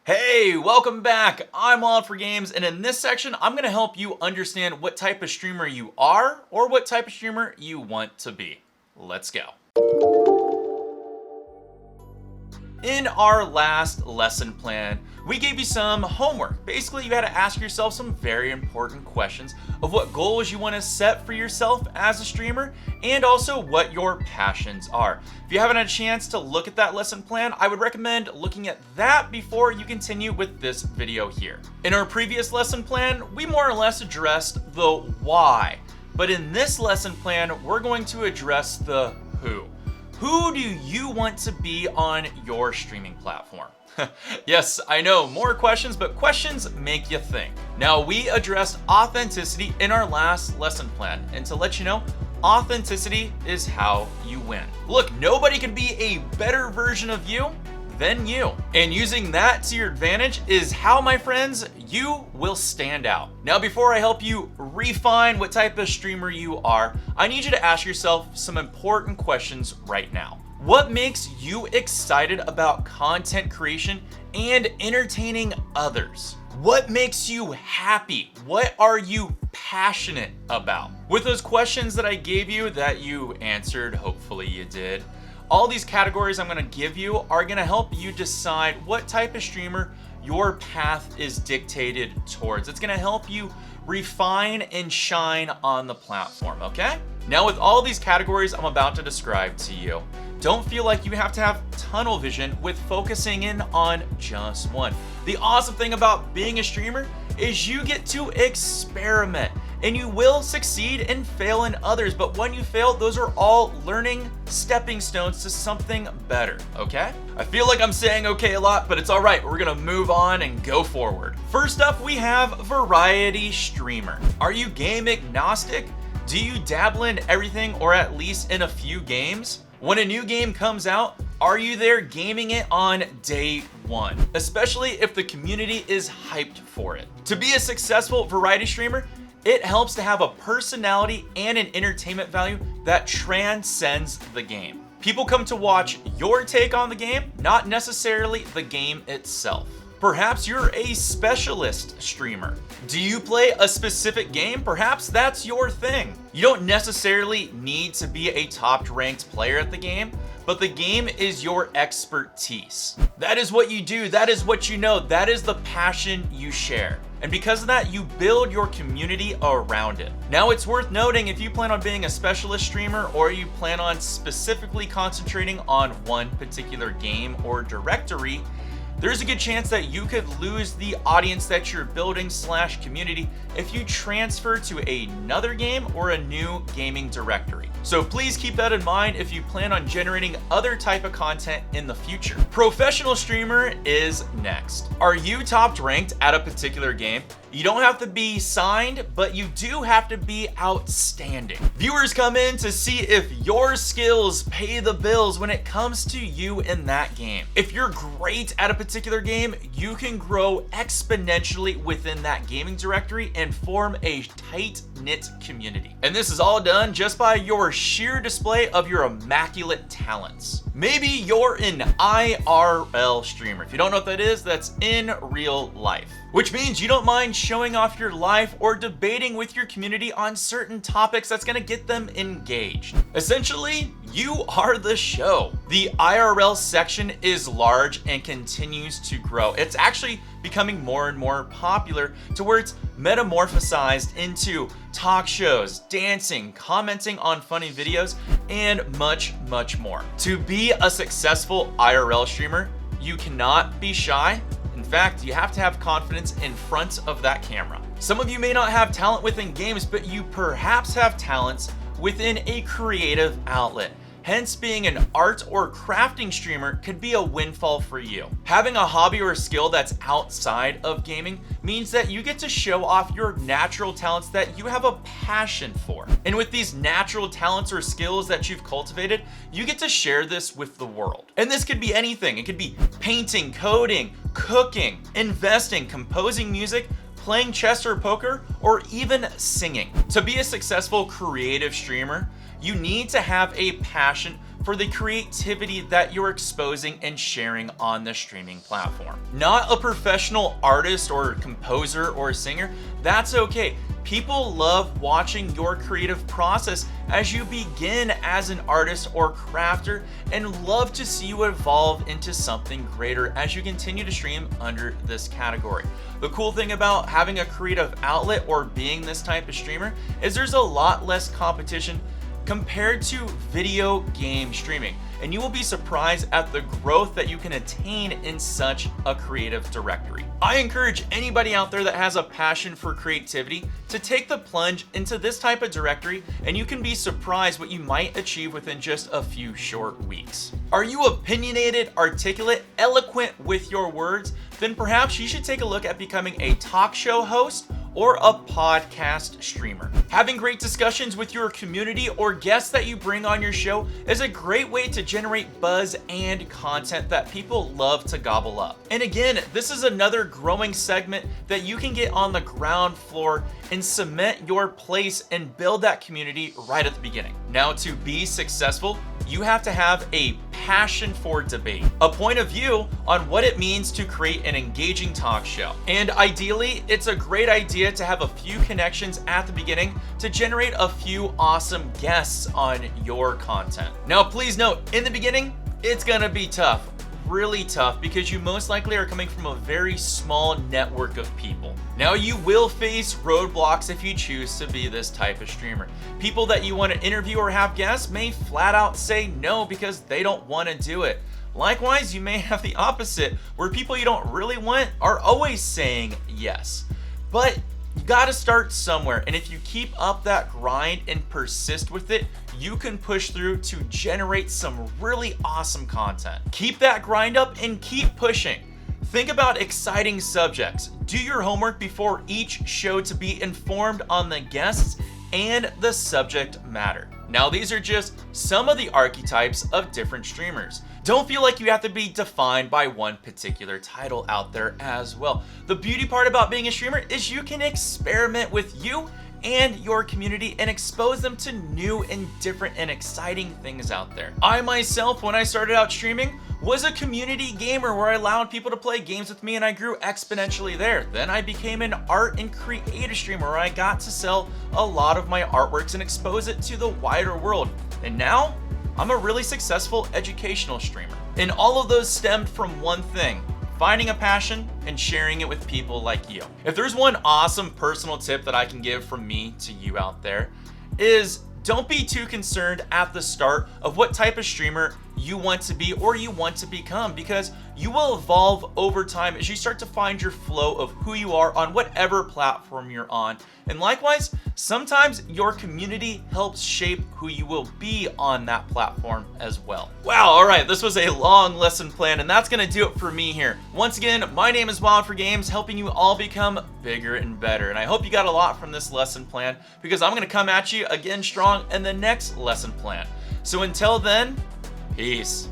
Hey, welcome back. I'm Wild for Games, and in this section, I'm going to help you understand what type of streamer you are or what type of streamer you want to be. Let's go. In our last lesson plan, we gave you some homework. Basically, you had to ask yourself some very important questions of what goals you want to set for yourself as a streamer and also what your passions are. If you haven't had a chance to look at that lesson plan, I would recommend looking at that before you continue with this video here. In our previous lesson plan, we more or less addressed the why, but in this lesson plan, we're going to address the who. Who do you want to be on your streaming platform? Yes, I know, more questions, but questions make you think. Now, we addressed authenticity in our last lesson plan, and to let you know, authenticity is how you win. Look, nobody can be a better version of you than you. And using that to your advantage is how, my friends, you will stand out. Now, before I help you refine what type of streamer you are, I need you to ask yourself some important questions right now. What makes you excited about content creation and entertaining others? What makes you happy? What are you passionate about? With those questions that I gave you that you answered, hopefully you did, all these categories I'm going to give you are going to help you decide what type of streamer your path is dictated towards. It's going to help you refine and shine on the platform, okay? Now, with all these categories I'm about to describe to you, don't feel like you have to have tunnel vision with focusing in on just one. The awesome thing about being a streamer is you get to experiment, and you will succeed and fail in others, but when you fail, those are all learning stepping stones to something better, okay? I feel like I'm saying okay a lot, but it's all right. We're gonna move on and go forward. First up, we have variety streamer. Are you game agnostic? Do you dabble in everything or at least in a few games? When a new game comes out, are you there gaming it on day one? Especially if the community is hyped for it. To be a successful variety streamer, it helps to have a personality and an entertainment value that transcends the game. People come to watch your take on the game, not necessarily the game itself. Perhaps you're a specialist streamer. Do you play a specific game? Perhaps that's your thing. You don't necessarily need to be a top-ranked player at the game, but the game is your expertise. That is what you do, that is what you know, that is the passion you share. And because of that, you build your community around it. Now, it's worth noting if you plan on being a specialist streamer or you plan on specifically concentrating on one particular game or directory, there's a good chance that you could lose the audience that you're building / community if you transfer to another game or a new gaming directory. So please keep that in mind if you plan on generating other type of content in the future. Professional streamer is next. Are you top ranked at a particular game? You don't have to be signed, but you do have to be outstanding. Viewers come in to see if your skills pay the bills when it comes to you in that game. If you're great at a particular game, you can grow exponentially within that gaming directory and form a tight-knit community. And this is all done just by your sheer display of your immaculate talents. Maybe you're an IRL streamer. If you don't know what that is, that's in real life, which means you don't mind showing off your life or debating with your community on certain topics that's gonna get them engaged. Essentially, you are the show. The IRL section is large and continues to grow. It's actually becoming more and more popular to where it's metamorphosized into talk shows, dancing, commenting on funny videos, and much, much more. To be a successful IRL streamer, you cannot be shy. In fact, you have to have confidence in front of that camera. Some of you may not have talent within games, but you perhaps have talents within a creative outlet. Hence, being an art or crafting streamer could be a windfall for you. Having a hobby or a skill that's outside of gaming means that you get to show off your natural talents that you have a passion for. And with these natural talents or skills that you've cultivated, you get to share this with the world. And this could be anything. It could be painting, coding, cooking, investing, composing music, playing chess or poker, or even singing. To be a successful creative streamer, you need to have a passion for the creativity that you're exposing and sharing on the streaming platform. Not a professional artist or composer or singer, that's okay. People love watching your creative process as you begin as an artist or crafter, and love to see you evolve into something greater as you continue to stream under this category. The cool thing about having a creative outlet or being this type of streamer is there's a lot less competition compared to video game streaming, and you will be surprised at the growth that you can attain in such a creative directory. I encourage anybody out there that has a passion for creativity to take the plunge into this type of directory, and you can be surprised what you might achieve within just a few short weeks. Are you opinionated, articulate, eloquent with your words? Then perhaps you should take a look at becoming a talk show host or a podcast streamer. Having great discussions with your community or guests that you bring on your show is a great way to generate buzz and content that people love to gobble up. And again, this is another growing segment that you can get on the ground floor and cement your place and build that community right at the beginning. Now, to be successful, you have to have a passion for debate, a point of view on what it means to create an engaging talk show. And ideally, it's a great idea to have a few connections at the beginning to generate a few awesome guests on your content. Now, please note, in the beginning, it's gonna be tough. Really tough, because you most likely are coming from a very small network of people. Now, you will face roadblocks if you choose to be this type of streamer. People that you want to interview or have guests may flat out say no because they don't want to do it. Likewise, you may have the opposite, where people you don't really want are always saying yes. But you gotta start somewhere, and if you keep up that grind and persist with it, you can push through to generate some really awesome content. Keep that grind up and keep pushing. Think about exciting subjects. Do your homework before each show to be informed on the guests and the subject matter. Now, these are just some of the archetypes of different streamers. Don't feel like you have to be defined by one particular title out there as well. The beauty part about being a streamer is you can experiment with you and your community and expose them to new and different and exciting things out there. I myself, when I started out streaming, was a community gamer where I allowed people to play games with me, and I grew exponentially there. Then I became an art and creative streamer where I got to sell a lot of my artworks and expose it to the wider world. And now I'm a really successful educational streamer. And all of those stemmed from one thing: finding a passion and sharing it with people like you. If there's one awesome personal tip that I can give from me to you out there, is don't be too concerned at the start of what type of streamer you want to be or you want to become, because you will evolve over time as you start to find your flow of who you are on whatever platform you're on. And likewise, sometimes your community helps shape who you will be on that platform as well. Wow, all right, this was a long lesson plan, and that's gonna do it for me here. Once again, my name is Wild for Games, helping you all become bigger and better. And I hope you got a lot from this lesson plan, because I'm gonna come at you again strong in the next lesson plan. So until then, peace.